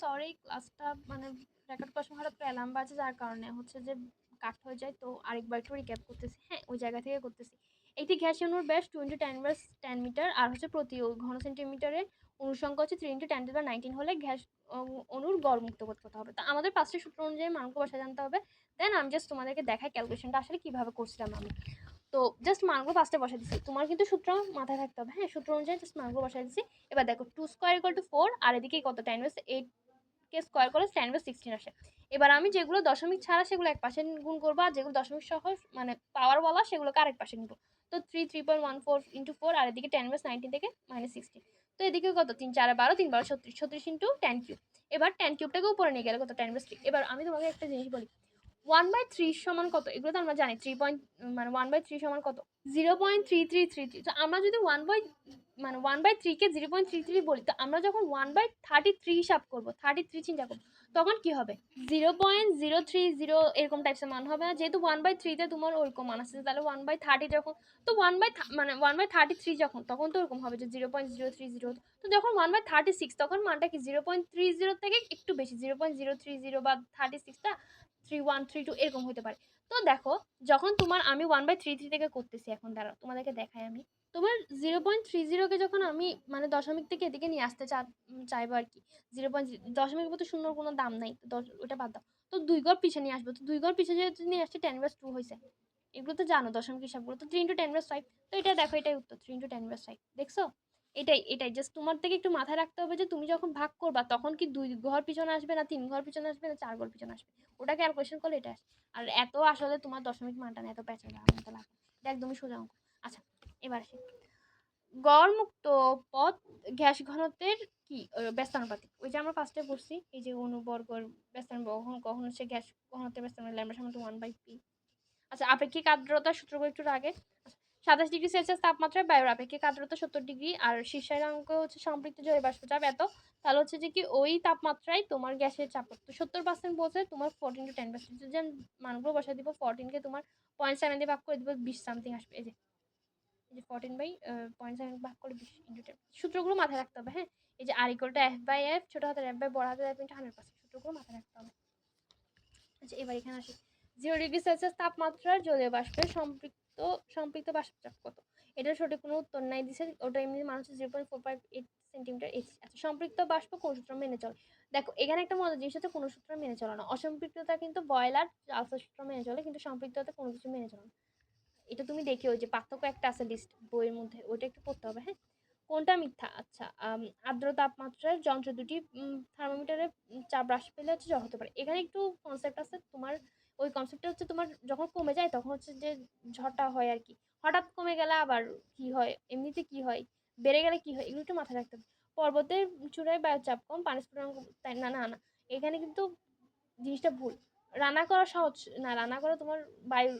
Sorry, ক্লাসটা মানে record করার সময় হঠাৎ করে অ্যালার্ম বাজে, যার কারণে হচ্ছে যে কাট হয়ে যায়। তো আরেকবার একটু রিক্যাপ করতেছি। হ্যাঁ, ওই জায়গা থেকে করতেছি। একটি গ্যাসীয় অণুর ব্যাস 2 × 10 মিটার আর হচ্ছে প্রতি ঘন সেন্টিমিটারে অনুসংখ্যা হচ্ছে 3 × 10⁻19 হলে গ্যাস অণুর গড় মুক্ত করতে হবে। তো আমাদের 5টি সূত্র অনুযায়ী মানগুলো বসায় জানতে হবে। দেন আমি জাস্ট তোমাদেরকে দেখাই ক্যালকুলেশনটা আসলে কিভাবে করছিলাম আমি। তো জাস্ট মানগুলো ফার্স্টে বসাই দিচ্ছি। তোমার কিন্তু সূত্র মাথায় থাকতে হবে। হ্যাঁ, সূত্র অনুযায়ী জাস্ট মানগুলো বসাই দিচ্ছি। এবার দেখো 2 স্কোয়ার ইকুয়াল টু 4 আর এদিকে কত 10⁻8 কে স্কোয়ার করলে 10⁻16 আসে। এবার আমি যেগুলো দশমিক ছাড়া সেগুলো এক পাশে গুণ করবো, আর যেগুলো দশমিক সহ মানে পাওয়ার বলা সেগুলোকে আরেক পাশে নিব। তো 3.14 ইন্টু 4 আর এদিকে 10⁻19 থেকে -16। তো এদিকে কত 3 4 12 3 12 36 36 ইন্টু 10 কিউব। এবার 10 কিউবটাকে উপরে নিয়ে গেলে কত 10/3। এবার আমি তোমাকে একটা জিনিস বলি, 1/3 সমান কত? এগুলো তো আমরা জানি 3 পয়েন্ট মানে 1/3 সমান কত? 0.3333। তো আমরা যদি 1/3 কে 0.33 বলি, তো আমরা যখন 1/33 হিসাব করবো, 33 চিন্তা করবো, তখন কি হবে? 0.030 এরকম টাইপসের মান হবে না, যেহেতু 1/3 তে তোমার ওরকম মান আসছে, তাহলে 1/30 যখন, তো 1/33 যখন, তখন তো ওরকম হবে যে 0.030। তো যখন 1/36 তখন মানটা কি 0.30 থেকে একটু বেশি, 0.030 বা 36টা 3132 এরকম হতে পারে। তো দেখো, যখন তোমার আমি 1/33 থেকে করতেছি, এখন দাঁড়াও তোমাদেরকে দেখাই আমি। তোমার 0.30কে যখন আমি মানে দশমিক থেকে এদিকে নিয়ে আসতে চাইবো আর কি, 0. দশমিক তো শূন্যর কোনো দাম নাই, তো ওটা বাদ দাও। তো 2 ঘর পিছিয়ে নিয়ে আসবো, তো 2 ঘর পিছিয়ে যেহেতু নিয়ে আসছে 10/2 হয়েছে। এগুলো তো জানো দশমিক হিসাবগুলো, তো 3 × 10/5। তো এটা দেখো, এটাই উত্তর, 3 × 10/5। দেখছো? এটাই জাস্ট তোমার থেকে একটু মাথায় রাখতে হবে যে তুমি যখন ভাগ করবা তখন কি 2 ঘর পিছনে আসবে, না 3 ঘর পিছনে আসবে, না 4 ঘর পিছনে আসবে। ওটা ক্যালকুলেশন করলে এটা আসে। আর এত আসলে তোমার দশমিক মানটা না, এত প্যাঁচা মতো লাগে। এটা একদমই সোজা অঙ্ক। আচ্ছা, এবার আসি। গড় মুক্ত পথ গ্যাস ঘনত্বের কি ব্যস্তানুপাতিক। ওই যে আমরা ফার্স্টে পড়ছি, এই যে অনুবর্গর ব্যস্তানুপাতিক, কখনো সে গ্যাস ঘনত্বের ব্যস্তানুপাতিক ল্যামডা সমান 1/p। আচ্ছা, আপেক্ষিক আর্দ্রতার সূত্রগুলো একটু আগে। 27 ডিগ্রি সেলসিয়াস তাপমাত্রায় বায়ুর আপেক্ষিক আর্দ্রতা 70 ডিগ্রি, আর শীর্ষাঙ্ক হচ্ছে সম্পৃক্ত জলীয় বাষ্প চাপ এত, তাহলে হচ্ছে যে কি ওই তাপমাত্রায় তোমার গ্যাসের চাপ তো 70% বলছে, তোমার 14 × 10/, যে মানগুলো বসাই দিব। 14কে তোমার 0.7 দিয়ে ভাগ করে দিব, 20 সামথিং আসবে। এই যে 14/0.7 ভাগ করে 20 ইন্টু 10। সূত্রগুলো মাথায় রাখতে হবে। হ্যাঁ, এই যে আর ইকুয়াল টু F/F, ছোট হাতের F বাই বড় হাতের F × 100%, সূত্রগুলো মাথায় রাখতে হবে। আচ্ছা, এবার এখানে আসি। 0 ডিগ্রি সেলসিয়াস তাপমাত্রার জলীয় বাষ্পের সম্পৃক্ত বাষ্পচাপ কত? এটার সঠিক কোনো উত্তর নাই দিছে, ওটা এমনি মান হচ্ছে 0.458 সেন্টিমিটার এইচ। আচ্ছা, সম্পৃক্ত বাষ্প কোন সূত্র মেনে চলে? দেখো, এখানে একটা মজার জিনিস হচ্ছে, কোনো সূত্র মেনে চলে না। অসম্পৃক্ততা কিন্তু বয়লার আলফা সূত্র মেনে চলে, কিন্তু সম্পৃক্ততা কোনো কিছু মেনে চলে না। এটা তুমি দেখে, ওই যে পার্থক্য একটা আছে লিস্ট বইয়ের মধ্যে, ওইটা একটু পড়তে হবে। হ্যাঁ, কোনটা মিথ্যা? আচ্ছা, আর্দ্র তাপমাত্রার যন্ত্র দুটি থার্মোমিটারে চাপ হ্রাস পেলে হচ্ছে জ্বর হতে পারে। এখানে একটু কনসেপ্ট আছে তোমার। ওই কনসেপ্টটা হচ্ছে, তোমার যখন কমে যায় তখন হচ্ছে যে ঝড়টা হয় আর কি। হঠাৎ কমে গেলে আবার কি হয়, এমনিতে কি হয়, বেড়ে গেলে কি হয়, এগুলো একটু মাথায় রাখতে হবে। পর্বতের চূড়ায় বায়ুর চাপ কম, পানি স্ফুটন, তাই না? না না, এখানে কিন্তু জিনিসটা ভুল। রান্না করা সহজ না, রান্না করা তোমার বায়ুর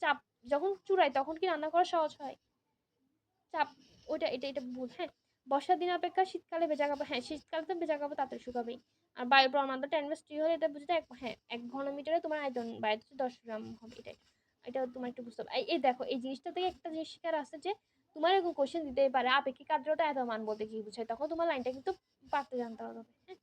চাপ যখন চূড়ায় তখন কি রান্না করা সহজ হয়? চাপ, এটা ভুল। হ্যাঁ, বর্ষার দিন অপেক্ষা শীতকালে ভেজা কাপড়, হ্যাঁ শীতকালে তো ভেজা কাপড় তাড়াতাড়ি শুকাবেই। আর বায়ুর প্রমাণটা 10/3 হলে এটা বুঝতে, হ্যাঁ 1 ঘনমিটারে তোমার আয়তন বায়ু 10 গ্রাম হবে। এটা তোমার একটু বুঝতে হবে। এই দেখো, এই জিনিসটা থেকে একটা জিনিস শিকার আছে যে তোমার এরকম কোশ্চেন দিতেই পারে, আপেক্ষিক আর্দ্রতা এত মান বলতে কি বুঝায়, তখন তোমার লাইনটা কিন্তু পারতে জানতে হবে। হ্যাঁ,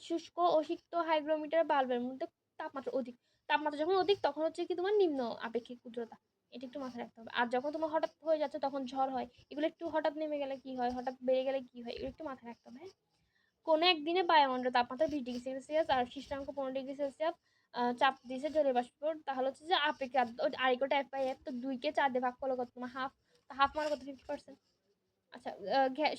শুষ্ক ও সিক্ত হাইগ্রোমিটার বাল্বের মধ্যে তাপমাত্রা অধিক। তাপমাত্রা যখন অধিক তখন হচ্ছে কি তোমার নিম্ন আপেক্ষিক আর্দ্রতা। এটা একটু মাথায় রাখতে হবে। আর যখন তোমার হঠাৎ হয়ে যাচ্ছে তখন ঝড় হয়, এগুলো একটু হঠাৎ নেমে গেলে কি হয়, হঠাৎ বেড়ে গেলে কি হয়, এগুলো একটু মাথায় রাখতে হবে। হ্যাঁ, কোনো একদিনে বায়ুমণ্ডলের তাপমাত্রা 20 ডিগ্রি সেলসিয়াস আর শীর্ষাঙ্ক 15 ডিগ্রি সেলসিয়াস চাপ দিয়েছে জলীয় বাষ্প, তাহলে হচ্ছে যে আপেক্ষিক আরেকটা F/F, তো 2কে 4 দিয়ে ভাগ করলে কত তোমার হাফ, হাফ মানে কত 50%। আচ্ছা,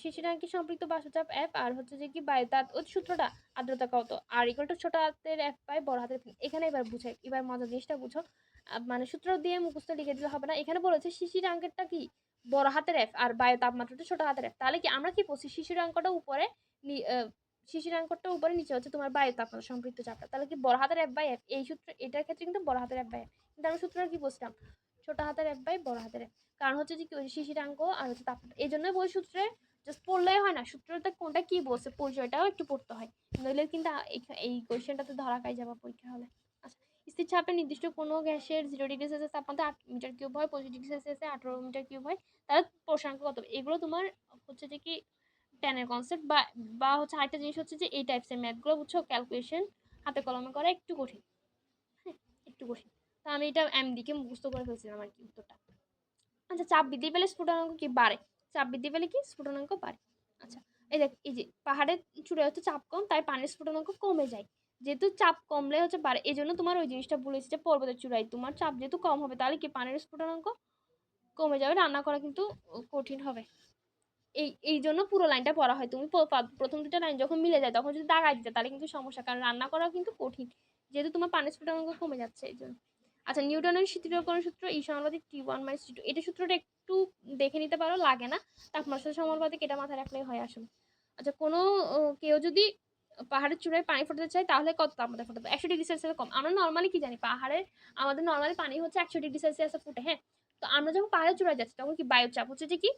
শিশিরাঙ্কি সম্পৃক্ত বাষ্পচাপ F আর হচ্ছে যে কি বায়ু তাপ ওই সূত্রটা, আর্দ্রতা কত, আর ইকুয়াল টু ছোট হাতের F বাই বড় হাতের F। এখানে এবার বুঝাই, এবার মজার জিনিসটা বুঝো। মানে সূত্র দিয়ে মুখস্থ লিখে দিলে হবে না। এখানে বলেছে শিশিরাঙ্কেরটা কি বড় হাতের F আর বায়ু তাপমাত্রাটা ছোট হাতের F। তাহলে কি আমরা কি বলছি, শিশিরাঙ্কটা উপরে, শিশিরাঙ্কটা উপরে, নিচে হচ্ছে তোমার বায়ু তাপমাত্রা সম্পৃক্ত চাপটা, তাহলে কি বড় হাতের F বাই F। এই সূত্র, এটার ক্ষেত্রে কিন্তু বড় হাতের F বাই F, কিন্তু আমরা সূত্রটা কি বলছিলাম, ছোট হাতের F বাই বড় হাতের F। কারণ হচ্ছে যে কি ওই শিশিরাঙ্ক আর হচ্ছে তাপমাত্রা, এই জন্য বই সূত্রে জাস্ট পড়লেই হয় না, সূত্রটা কোনটা কি বলছে পরিচয়টাও একটু পড়তে হয়, নইলে কিন্তু এই কোয়েশ্চেনটাতে ধরা খাই যাবা পরীক্ষা হলে। আচ্ছা, স্থির চাপে নির্দিষ্ট কোনো গ্যাসের 0 ডিগ্রি সেলসিয়াস তাপমাত্রা 8 মিটার কিউব হয়, 25 ডিগ্রি সেলসিয়াসে 18 মিটার কিউব হয়, তাহলে প্রসারাঙ্ক কত? এগুলো তোমার হচ্ছে যে কি টেনের কনসেপ্ট বা বা হচ্ছে আরেকটা জিনিস হচ্ছে যে এই টাইপসের ম্যাথগুলো বুঝছো, ক্যালকুলেশন হাতে কলমে করা একটু কঠিন, হ্যাঁ একটু কঠিন। তো আমি এটা এমডিকে মুখস্থ করে ফেলছিলাম আর কি উত্তরটা। আচ্ছা, চাপ বৃদ্ধি পেলে স্ফুটনাঙ্ক কি বাড়ে? চাপ বৃদ্ধি পেলে কি স্ফুটনাঙ্ক বাড়ে? আচ্ছা, এই দেখ, এই যে পাহাড়ের চূড়ায় হচ্ছে চাপ কম, তাই পানির স্ফুটনাঙ্ক কমে যায়। যেহেতু চাপ কমলে হচ্ছে বাড়ে, এই জন্য তোমার ওই জিনিসটা বলেছি যে পর্বতের চূড়ায় তোমার চাপ যেহেতু কম হবে, তাহলে কি পানির স্ফুটনাঙ্ক কমে যাবে, রান্না করা কিন্তু কঠিন হবে। এই জন্য পুরো লাইনটা পড়া হয়। তুমি প্রথম দুটো লাইন যখন মিলে যায় তখন যদি দাগাই দিতে তাহলে কিন্তু সমস্যা, কারণ রান্না করাও কিন্তু কঠিন, যেহেতু তোমার পানির স্ফুটনাঙ্ক কমে যাচ্ছে এই জন্য। আচ্ছা, নিউটনের শীতলীকরণ সূত্র ই সমানুপাতিক T1 - T2, এটা সূত্রটা একটু দেখে নিতে পারো, লাগে না। তাপমাত্রার সমানুপাতিক এটা মাথায় রাখলেই হয় আসলে। আচ্ছা, কোনো কেউ যদি পাহাড়ের চূড়ায় পানি ফোটাতে চায় তাহলে কত তাপমাত্রা ফোটাবে? 100 ডিগ্রি সেলসিয়াস কম। আমরা নর্মালি কি জানি, পাহাড়ে আমাদের নর্মালি পানি হচ্ছে 100 ডিগ্রি সেলসিয়াসে ফুটে, হ্যাঁ। তো আমরা যখন পাহাড়ের চূড়ায় যাচ্ছি তখন কি বায়ুর চাপ হচ্ছে যে কি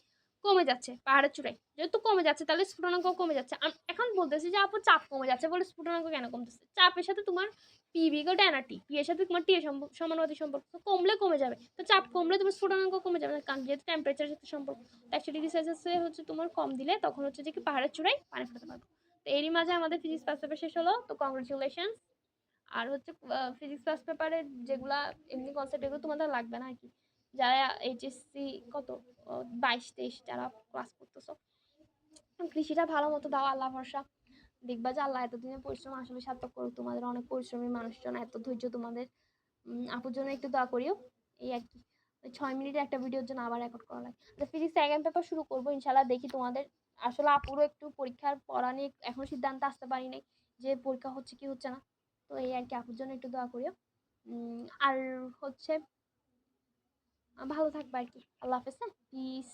কমে যাচ্ছে পাহাড়ের চূড়ায়, যেহেতু কমে যাচ্ছে তাহলে স্ফুটনাঙ্ক কমে যাচ্ছে। এখন বলতেছি যে আপু চাপ কমে যাচ্ছে বলে স্ফুটনাঙ্ক কেন কমতেছে? চাপের সাথে তোমার পি বিগো ট্যান আর টি, পি এর সাথে তোমার টি এর সমানুপাতিক সম্পর্ক, তো কমলে কমে যাবে, তো চাপ কমলে তোমার স্ফুটনাঙ্ক কমে যাবে, কারণ যেহেতু টেম্পারেচারের সাথে সম্পর্ক। 100 ডিগ্রি সেলসিয়াসে হচ্ছে তোমার কম দিলে তখন হচ্ছে যে কি পাহাড়ের চূড়ায় পানি ফোটাতে পারবে। তো এরই মাঝে আমাদের ফিজিক্স ফার্স্ট পেপার শেষ হলো, তো কংগ্রেচুলেশন। আর হচ্ছে ফিজিক্স ফার্স্ট পেপারে যেগুলা এমনি কনসেপ্ট এগুলো তোমাদের লাগবে না আর কি, যারা এইচএসসি কত 22-23 যারা ক্লাস করতেছো, কৃষিটা ভালো মতো দাও, আল্লাহ ভরসা। দেখবা যে আল্লাহ এতদিনের পরিশ্রম আসলে সার্থক করুক, তোমাদের অনেক পরিশ্রমী মানুষজন, এত ধৈর্য তোমাদের। আপুর জন্য একটু দোয়া করিও, এই আর কি। 6 মিনিটের একটা ভিডিওর জন্য আবার রেকর্ড করা লাগে। ফিজিক্স সেকেন্ড পেপার শুরু করবো ইনশাল্লাহ, দেখি তোমাদের। আসলে আপুরও একটু পরীক্ষার পড়া নিয়ে এখনো সিদ্ধান্ত আসতে পারি নাই যে পরীক্ষা হচ্ছে কি হচ্ছে না। তো এই আর কি, আপুর জন্য একটু দোয়া করিও। আর হচ্ছে ভালো থাকবা আর কি। আল্লাহ হাফেজ, হ্যাঁ, পিস।